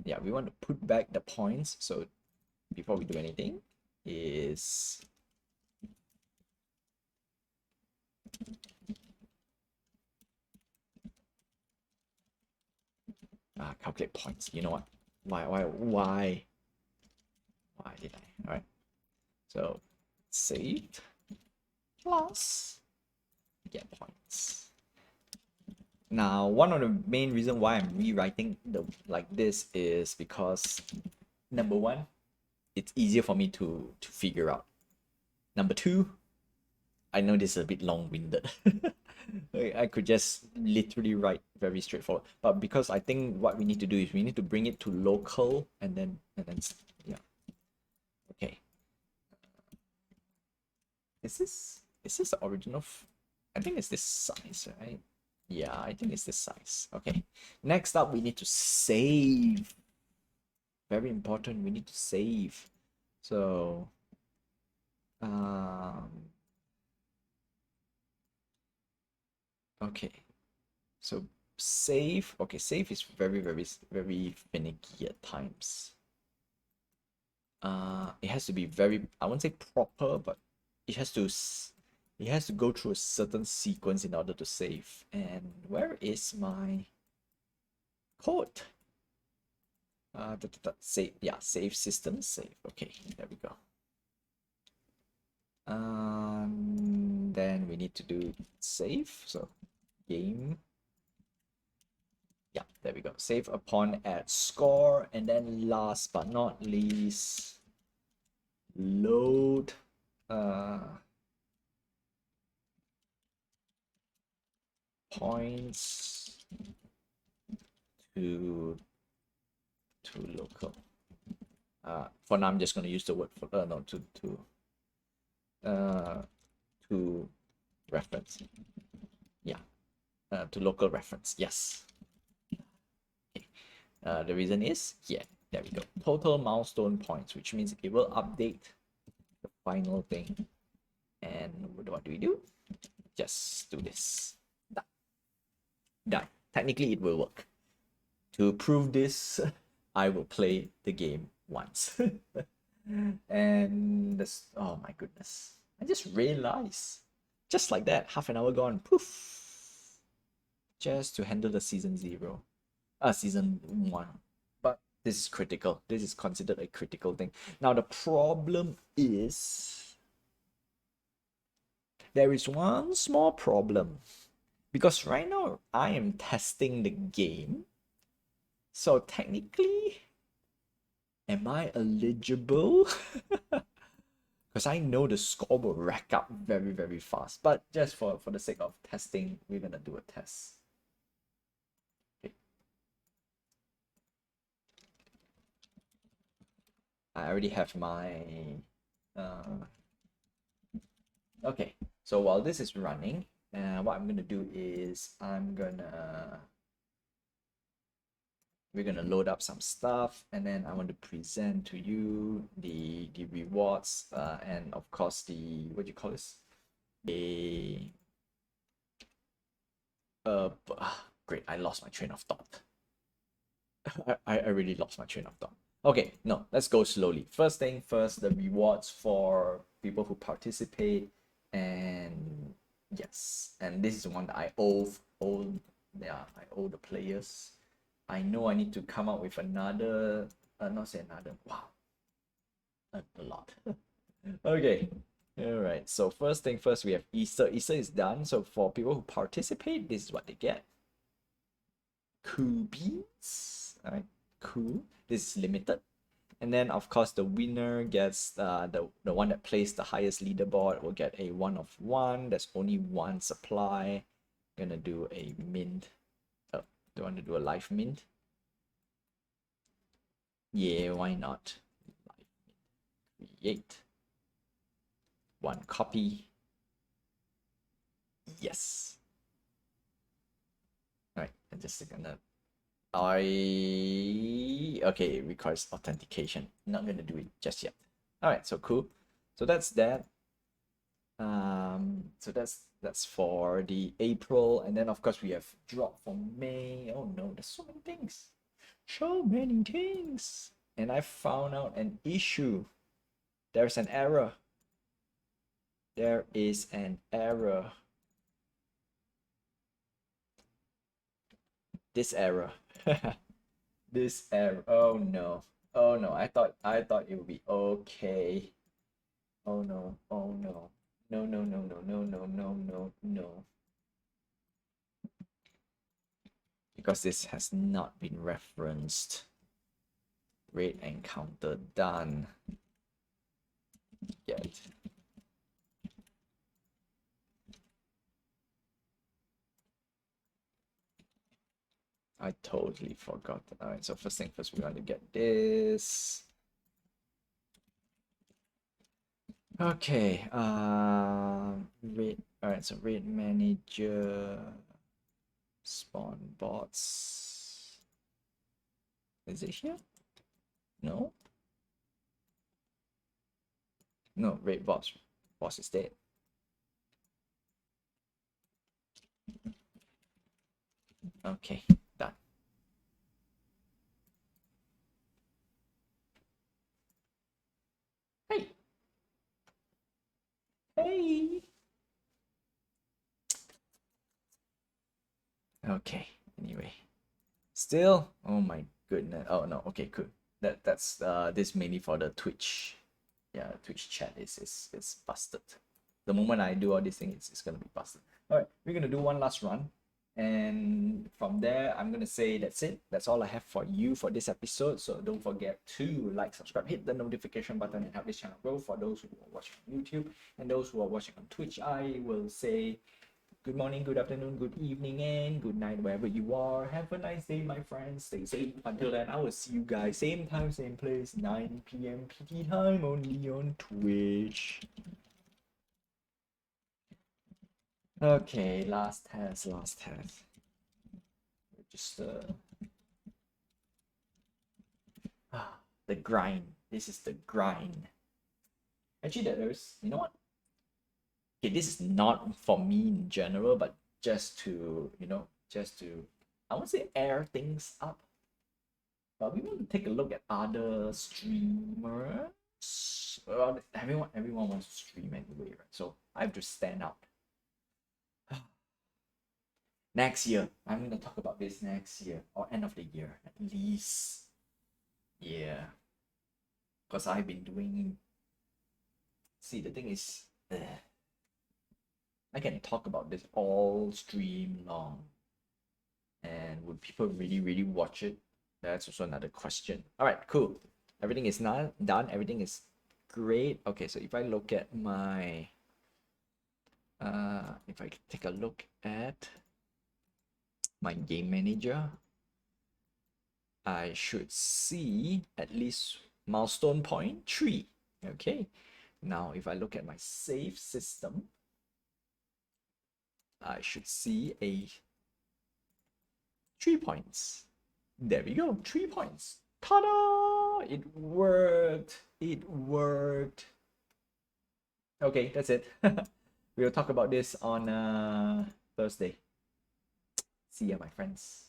Yeah, we want to put back the points. So before we do anything, is calculate points. You know what? Why did I? All right. So saved plus get points. Now, one of the main reasons why I'm rewriting like this is because number one, it's easier for me to figure out. Number two, I know this is a bit long-winded. I could just literally write very straightforward, but because I think what we need to do is we need to bring it to local, and then yeah. Okay. Is this the original? I think it's this size, right? Yeah, I think it's this size. Okay. Next up, we need to save. Very important. We need to save. So, okay. So save. Okay, save is very finicky at times. It has to be very, I won't say proper, but it has to go through a certain sequence in order to save. And where is my code? Save, yeah, save system, save. Okay, there we go. Then we need to do save. So game, Yeah, there we go. Save upon add score, and then last but not least, load points to local. For now, I'm just going to use the word for no to reference. Yeah, to local reference. Yes. Okay. The reason is yeah. There we go. Total milestone points, which means it will update the final thing. And what do we do? Just do this. Done. Done. Technically, it will work. To prove this, I will play the game once. And this, oh my goodness. I just realized, just like that, half an hour gone, poof. Just to handle the season 1. But this is critical. This is considered a critical thing. Now, the problem is there is one small problem. Because right now, I am testing the game. So technically, am I eligible? Because I know the score will rack up very, very fast. But just for the sake of testing, we're going to do a test. Okay. I already have my... Okay, so while this is running, what I'm going to do is we're gonna load up some stuff, and then I want to present to you the rewards, and of course the what do you call this? Great, I lost my train of thought. I really lost my train of thought. Okay, no, let's go slowly. First thing first, the rewards for people who participate, and yes, and this is the one that I owe the players. I know I need to come up with another, not say another, wow, a lot. Okay, all right, so first thing first, we have Easter. Easter is done, so for people who participate, this is what they get. Cool beans, all right, cool. This is limited. And then, of course, the winner gets the one that plays the highest leaderboard will get a 1 of 1. There's only one supply. I'm gonna do a mint. Oh, do I want to do a live mint? Yeah, why not? Live mint. Create. 1 copy. Yes. Alright, I'm just gonna... Okay, it requires authentication. Not gonna do it just yet. Alright, so cool. So that's that. So that's for the April, and then of course we have drop for May. Oh no, there's so many things. So many things. And I found out an issue. There's an error. There is an error. This error. This error. Oh no. Oh no. I thought it would be okay. Oh no. Oh no. No, no, no, no, no, no, no, no, no. Because this has not been referenced. Raid encounter done. Yet. I totally forgot. Alright, so first thing first, we want to get this. Okay, raid. Alright, so raid manager, spawn bots. Is it here? No. No, raid boss. Boss is dead. Okay, done. Hey. Hey. Okay, anyway. Still, oh my goodness. Oh no, okay, cool. That's this mainly for the Twitch. Yeah, Twitch chat is busted. The moment I do all these things, it's gonna be busted. Alright, we're gonna do one last run. And from there, I'm gonna say that's it. That's all I have for you for this episode. So don't forget to like, subscribe, hit the notification button, and help this channel grow. For those who are watching on YouTube and those who are watching on Twitch, I will say good morning, good afternoon, good evening, and good night wherever you are. Have a nice day, my friends. Stay safe. Until then, I will see you guys same time, same place, 9 p.m. PT time, only on Twitch. Okay, last test. Just the grind. This is the grind. Actually, there's, you know what? Okay, this is not for me in general, but just to, I won't say air things up, but we want to take a look at other streamers. Well, everyone wants to stream anyway, right? So I have to stand out. Next year, I'm going to talk about this next year or end of the year at least. Yeah, because I've been doing. See, the thing is, I can talk about this all stream long, and would people really watch it? That's also another question. All right, cool. Everything is not done. Everything is great. Okay, so if I look at my, if I take a look at my game manager, I should see at least milestone point 3. Okay, now if I look at my save system, I should see a 3 points. There we go, 3 points. Ta-da! It worked. It worked. Okay, that's it. We'll talk about this on Thursday. See ya, my friends.